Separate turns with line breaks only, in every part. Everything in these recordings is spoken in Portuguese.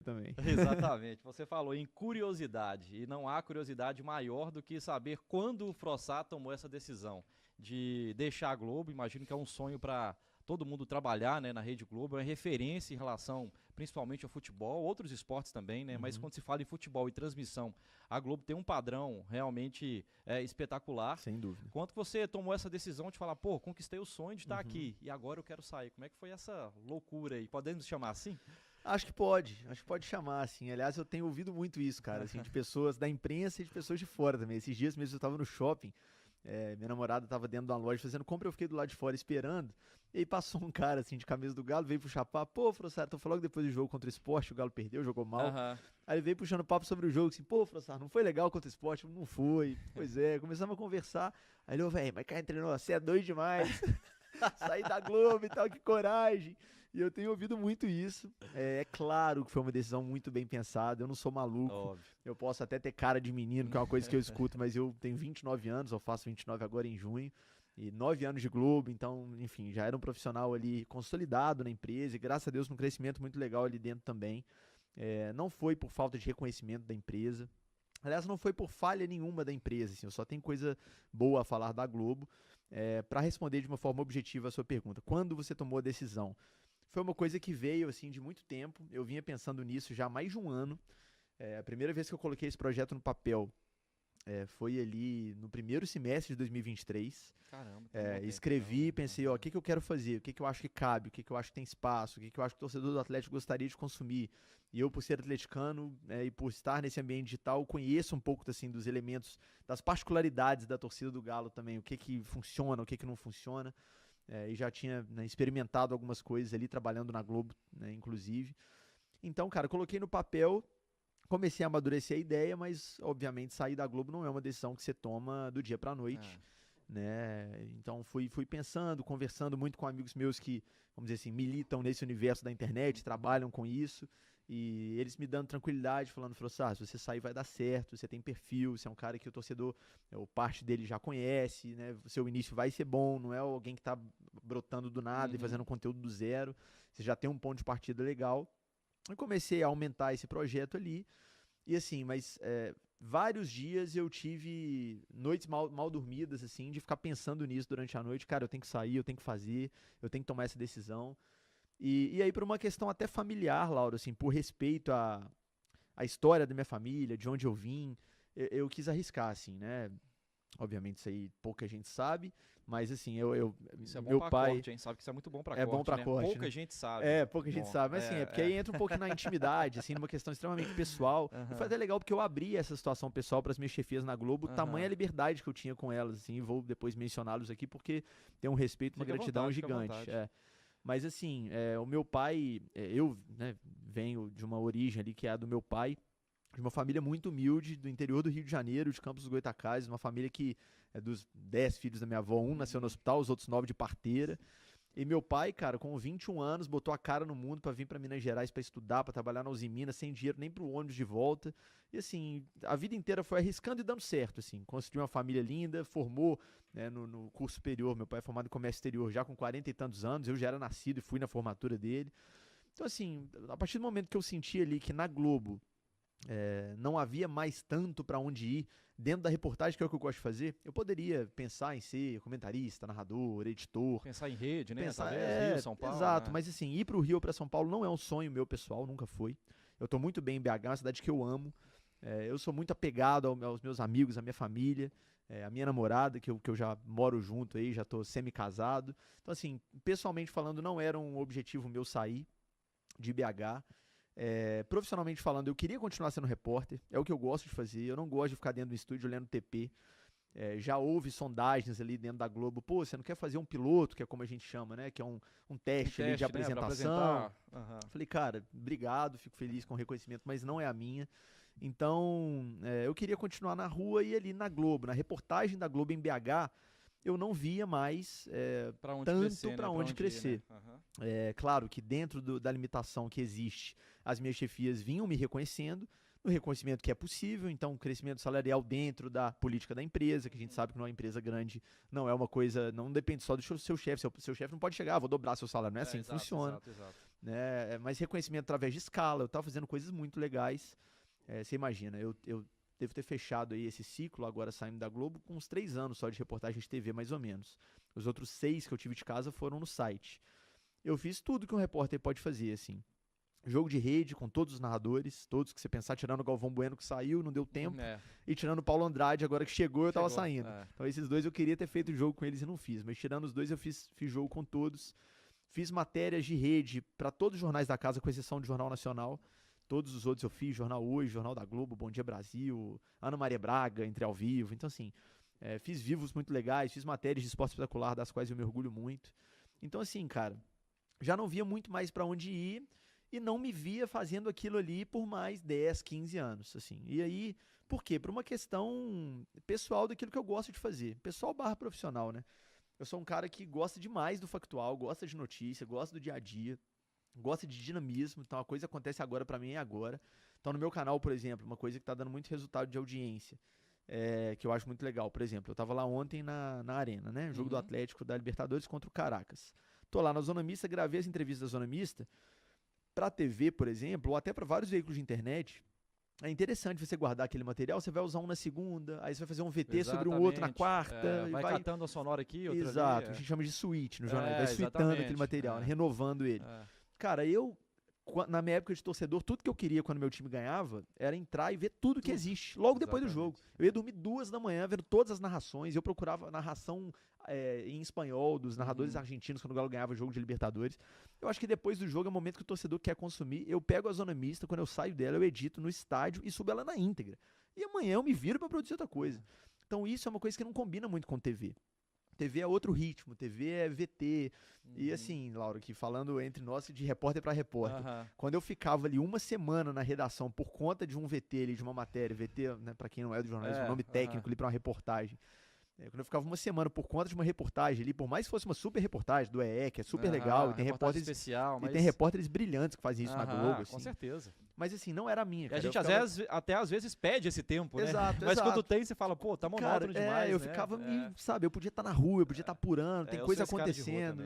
também.
Exatamente. Você falou em curiosidade, e não há curiosidade maior do que saber quando o Frossard tomou essa decisão de deixar a Globo. Imagino que é um sonho para todo mundo trabalhar, né, na Rede Globo, é referência em relação principalmente ao futebol, outros esportes também, né? Mas
Uhum.
quando se fala em futebol e transmissão, a Globo tem um padrão realmente espetacular.
Sem dúvida.
Quanto que você tomou essa decisão de falar, pô, conquistei o sonho de estar
Uhum.
aqui e agora eu quero sair? Como é que foi essa loucura aí? Podemos chamar assim?
Acho que pode chamar, assim. Aliás, eu tenho ouvido muito isso, cara, assim, de pessoas da imprensa e de pessoas de fora também. Esses dias mesmo eu tava no shopping, minha namorada tava dentro da loja fazendo compra, eu fiquei do lado de fora esperando, e aí passou um cara, assim, de camisa do Galo, veio puxar papo, pô, Frossard, tu falou que depois do jogo contra o Sport, o Galo perdeu, jogou mal.
Aham.
Aí ele veio puxando papo sobre o jogo, assim, pô, Frossard, não foi legal contra o Sport? Não foi. Pois é, começamos a conversar. Aí ele, ô, velho, mas cá entre nós, você é doido demais. Sair da Globo e tal, que coragem. E eu tenho ouvido muito isso. É claro que foi uma decisão muito bem pensada. Eu não sou maluco.
Óbvio.
Eu posso até ter cara de menino, que é uma coisa que eu escuto, mas eu tenho 29 anos, eu faço 29 agora em junho. E 9 anos de Globo, então, enfim, já era um profissional ali consolidado na empresa e graças a Deus um crescimento muito legal ali dentro também. Não foi por falta de reconhecimento da empresa. Aliás, não foi por falha nenhuma da empresa, assim, eu só tenho coisa boa a falar da Globo. Para responder de uma forma objetiva a sua pergunta, quando você tomou a decisão? Foi uma coisa que veio assim de muito tempo, eu vinha pensando nisso já há mais de um ano. A primeira vez que eu coloquei esse projeto no papel foi ali no primeiro semestre de 2023.
Caramba, tem um bom tempo então,
Escrevi e
né?
pensei, ó, o que, que eu quero fazer, o que, que eu acho que cabe, o que, que eu acho que tem espaço, o que, que eu acho que o torcedor do Atlético gostaria de consumir. E eu, por ser atleticano e por estar nesse ambiente digital, conheço um pouco assim, dos elementos, das particularidades da torcida do Galo também, o que, que funciona, o que, que não funciona. E já tinha, né, experimentado algumas coisas ali, trabalhando na Globo, né, inclusive. Então, cara, coloquei no papel, comecei a amadurecer a ideia, mas obviamente sair da Globo não é uma decisão que você toma do dia pra noite,
Ah,
né? Então fui pensando, conversando muito com amigos meus que, vamos dizer assim, militam nesse universo da internet, trabalham com isso, e eles me dando tranquilidade, falando, Frossard, se você sair vai dar certo, você tem perfil, você é um cara que o torcedor, ou parte dele já conhece, né? O seu início vai ser bom, não é alguém que tá brotando do nada e
uhum.
fazendo conteúdo do zero, você já tem um ponto de partida legal. Eu comecei a aumentar esse projeto ali, e assim, mas vários dias eu tive noites mal dormidas, assim, de ficar pensando nisso durante a noite. Cara, eu tenho que sair, eu tenho que fazer, eu tenho que tomar essa decisão. E aí, por uma questão até familiar, Laura, assim, por respeito à história da minha família, de onde eu vim, eu quis arriscar, assim, né? Obviamente, isso aí pouca gente sabe, mas assim,
Isso é bom
meu
pra
pai
corte, hein? Sabe que isso é muito bom pra
é bom
corte,
pra
né?
corte,
Pouca
né?
gente sabe.
Pouca gente
Bom,
sabe, mas assim, é porque aí entra um pouquinho na intimidade, assim, numa questão extremamente pessoal. E foi
Aham,
até legal porque eu abri essa situação pessoal para as minhas chefias na Globo, tamanha
aham.
liberdade que eu tinha com elas, assim, e vou depois mencioná-los aqui porque tem um respeito, uma
Fica à
gratidão
vontade, fica à
gigante.
vontade.
Mas assim, o meu pai, eu, né, venho de uma origem ali que é a do meu pai, de uma família muito humilde, do interior do Rio de Janeiro, de Campos dos Goytacazes, uma família que é dos 10 filhos da minha avó, um nasceu no
Uhum.
hospital, os outros 9 de parteira. E meu pai, cara, com 21 anos, botou a cara no mundo pra vir pra Minas Gerais pra estudar, pra trabalhar na Uzi Minas, sem dinheiro nem pro ônibus de volta. E assim, a vida inteira foi arriscando e dando certo, assim. Construiu uma família linda, formou, né, no curso superior. Meu pai é formado em comércio exterior já com 40 e tantos anos, eu já era nascido e fui na formatura dele. Então assim, a partir do momento que eu senti ali que na Globo não havia mais tanto para onde ir dentro da reportagem, que é o que eu gosto de fazer, eu poderia pensar em ser comentarista, narrador, editor,
Pensar em rede, né?
pensar,
Talvez Rio, São Paulo,
exato,
né?
mas assim, ir para o Rio ou para São Paulo não é um sonho meu pessoal, nunca foi. Eu tô muito bem em BH, é uma cidade que eu amo. Eu sou muito apegado aos meus amigos, à minha família, à minha namorada, que eu já moro junto aí, já tô semi-casado. Então, assim, pessoalmente falando, não era um objetivo meu sair de BH. Profissionalmente falando, eu queria continuar sendo repórter, é o que eu gosto de fazer, eu não gosto de ficar dentro do estúdio lendo TP. Já houve sondagens ali dentro da Globo, pô, você não quer fazer um piloto, que é como a gente chama, né? Que é um
Um
teste ali de
teste, né? Pra
apresentação.
apresentar. Aham.
Falei, cara, obrigado, fico feliz com o reconhecimento, mas não é a minha. Então, eu queria continuar na rua e ali na Globo, na reportagem da Globo em BH, eu não via mais
Pra onde
tanto
crescer,
para
né? Pra
onde
onde ir, né?
crescer.
Aham.
Claro que dentro da limitação que existe, as minhas chefias vinham me reconhecendo, no reconhecimento que é possível, então crescimento salarial dentro da política da empresa, que a gente
Uhum.
sabe que numa empresa grande não é uma coisa, não depende só do seu chefe, seu chefe não pode chegar, vou dobrar seu salário, não é assim que
Exato,
funciona.
exato, exato.
né? Mas reconhecimento através de escala, eu tava fazendo coisas muito legais. Você imagina, eu devo ter fechado aí esse ciclo, agora saindo da Globo, com uns 3 anos só de reportagem de TV, mais ou menos. Os outros 6 que eu tive de casa foram no site. Eu fiz tudo que um repórter pode fazer, assim. Jogo de rede com todos os narradores, todos que você pensar, tirando o Galvão Bueno que saiu, não deu tempo, e tirando o Paulo Andrade agora que chegou, eu tava saindo. Então esses dois eu queria ter feito jogo com eles e não fiz, mas tirando os dois eu fiz jogo com todos. Fiz matérias de rede para todos os jornais da casa, com exceção do Jornal Nacional. Todos os outros eu fiz, Jornal Hoje, Jornal da Globo, Bom Dia Brasil, Ana Maria Braga, Entre ao Vivo. Então assim, fiz vivos muito legais, fiz matérias de esporte espetacular, das quais eu me orgulho muito. Então assim, cara, já não via muito mais para onde ir, e não me via fazendo aquilo ali por mais 10, 15 anos, assim. E aí, por quê? Por uma questão pessoal daquilo que eu gosto de fazer. Pessoal / profissional, né? Eu sou um cara que gosta demais do factual, gosta de notícia, gosta do dia a dia, gosta de dinamismo. Então, a coisa acontece agora pra mim é agora. Então, no meu canal, por exemplo, uma coisa que tá dando muito resultado de audiência, que eu acho muito legal. Por exemplo, eu tava lá ontem na Arena, né? Jogo do Atlético da Libertadores contra o Caracas. Tô lá na Zona Mista, gravei as entrevistas da Zona Mista. Pra TV, por exemplo, ou até para vários veículos de internet, é interessante você guardar aquele material, você vai usar um na segunda, aí você vai fazer um VT sobre um outro na quarta.
Vai catando a sonora aqui, outra
Exato,
ali.
A gente chama de suíte no jornal, vai suitando aquele material, né, renovando ele. Cara, na minha época de torcedor, tudo que eu queria quando meu time ganhava era entrar e ver tudo que existe, logo depois do jogo. Eu ia dormir 2 da manhã vendo todas as narrações, eu procurava narração em espanhol dos narradores argentinos quando o Galo ganhava o jogo de Libertadores. Eu acho que depois do jogo é o momento que o torcedor quer consumir. Eu pego a Zona Mista, quando eu saio dela, eu edito no estádio e subo ela na íntegra. E amanhã eu me viro pra produzir outra coisa. Então isso é uma coisa que não combina muito com TV. TV é outro ritmo, TV é VT. E assim, Laura, que falando entre nós de repórter para repórter, quando eu ficava ali uma semana na redação por conta de um VT ali, de uma matéria, VT, né, para quem não é do jornalismo, é um nome técnico ali para uma reportagem. Quando eu ficava uma semana por conta de uma reportagem ali, por mais que fosse uma super reportagem do EE, que é super legal, e tem repórteres
especial,
e tem repórteres brilhantes que fazem isso na Globo, assim.
Com certeza.
Mas assim, não era a minha, cara.
E a gente até às vezes pede esse tempo, né?
Exato.
Mas quando tem, você fala, pô, tá monótono demais,
eu ficava, sabe, eu podia estar na rua, eu podia estar apurando, tem coisa acontecendo,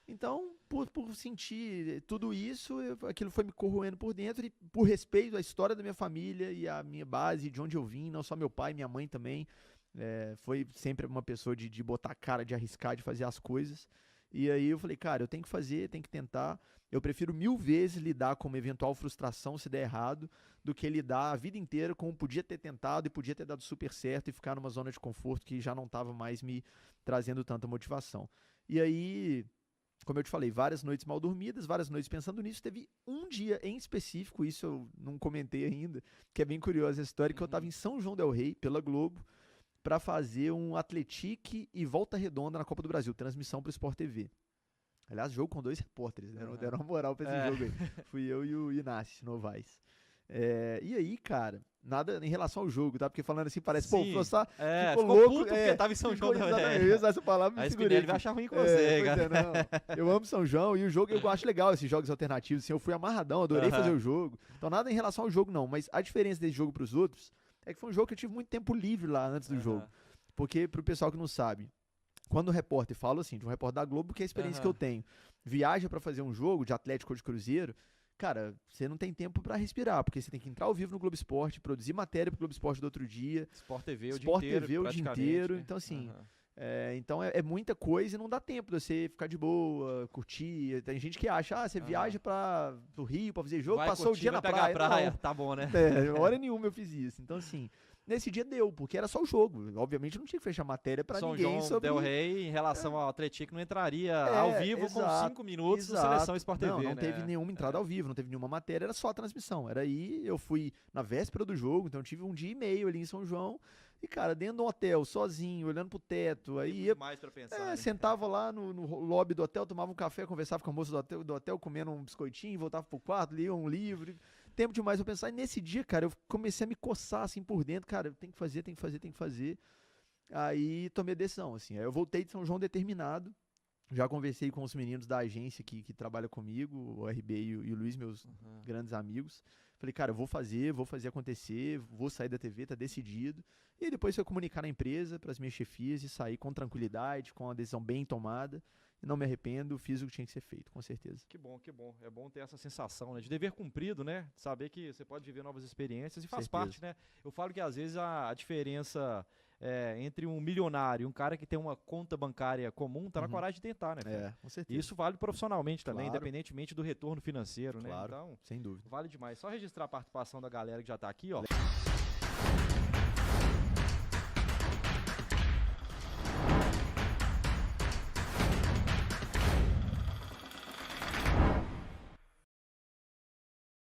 Então, por sentir tudo isso, aquilo foi me corroendo por dentro, e por respeito à história da minha família e à minha base, de onde eu vim, não só meu pai, minha mãe também, foi sempre uma pessoa de botar a cara, de arriscar, de fazer as coisas. E aí eu falei, cara, eu tenho que fazer, tenho que tentar. Eu prefiro 1000 vezes lidar com uma eventual frustração se der errado, do que lidar a vida inteira com podia ter tentado e podia ter dado super certo e ficar numa zona de conforto que já não estava mais me trazendo tanta motivação. E aí, como eu te falei, várias noites mal dormidas, várias noites pensando nisso. Teve um dia em específico, isso eu não comentei ainda, que é bem curiosa a história, que eu estava em São João del Rei, pela Globo, para fazer um Atlético e Volta Redonda na Copa do Brasil, transmissão para o Sport TV. Aliás, jogo com 2 repórteres, né? Deram uma moral pra esse jogo aí. Fui eu e o Inácio Novaes. E aí, cara, nada em relação ao jogo, tá? Porque falando assim, parece, pô, o Frossá ficou louco.
Puto porque tava em São João.
Eu ia usar essa palavra, me segurei.
Ele vai achar ruim com você, cara.
Não. Eu amo São João e o jogo, eu acho legal esses jogos alternativos, assim, eu fui amarradão, adorei fazer o jogo. Então nada em relação ao jogo, não. Mas a diferença desse jogo pros outros é que foi um jogo que eu tive muito tempo livre lá antes do jogo. Porque, pro pessoal que não sabe, quando o repórter, falo assim, de um repórter da Globo, que é a experiência que eu tenho, viaja pra fazer um jogo de Atlético ou de Cruzeiro, cara, você não tem tempo pra respirar, porque você tem que entrar ao vivo no Globo Esporte, produzir matéria pro Globo Esporte do outro dia.
Sport TV
o dia inteiro. Então, assim, então é muita coisa e não dá tempo de você ficar de boa, curtir. Tem gente que acha, você viaja pro Rio pra fazer jogo, passou o dia na praia.
Tá bom, né?
Hora nenhuma eu fiz isso. Então, assim, nesse dia deu, porque era só o jogo. Obviamente não tinha que fechar matéria pra
São
ninguém
João
sobre...
Del Rey, em relação ao Atlético, não entraria ao vivo com 5 minutos no Seleção Sport TV,
Não teve nenhuma entrada ao vivo, não teve nenhuma matéria, era só a transmissão. Era aí, eu fui na véspera do jogo, então eu tive um dia e meio ali em São João, e cara, dentro de um hotel, sozinho, olhando pro teto, aí ia...
mais pra pensar, né?
Sentava lá no lobby do hotel, tomava um café, conversava com a moça do hotel, comendo um biscoitinho, voltava pro quarto, lia um livro... Tempo demais pra pensar. E nesse dia, cara, eu comecei a me coçar assim por dentro. Cara, tem que fazer. Aí tomei a decisão, assim. Aí eu voltei de São João determinado. Já conversei com os meninos da agência que trabalham comigo, o RB e o Luiz, meus grandes amigos. Falei, cara, eu vou fazer acontecer, vou sair da TV, tá decidido. E depois foi comunicar na empresa, pras minhas chefias, e sair com tranquilidade, com a decisão bem tomada. não me arrependo, fiz o que tinha que ser feito, com certeza.
Que bom, que bom. É bom ter essa sensação, né, de dever cumprido, né? Saber que você pode viver novas experiências e faz parte, né? Eu falo que às vezes a diferença entre um milionário e um cara que tem uma conta bancária comum tá na coragem de tentar, né?
Com certeza.
Isso vale profissionalmente também,
Claro.
independentemente do retorno financeiro, né?
Claro,
Então,
sem dúvida.
vale demais. Só registrar a participação da galera que já tá aqui, ó.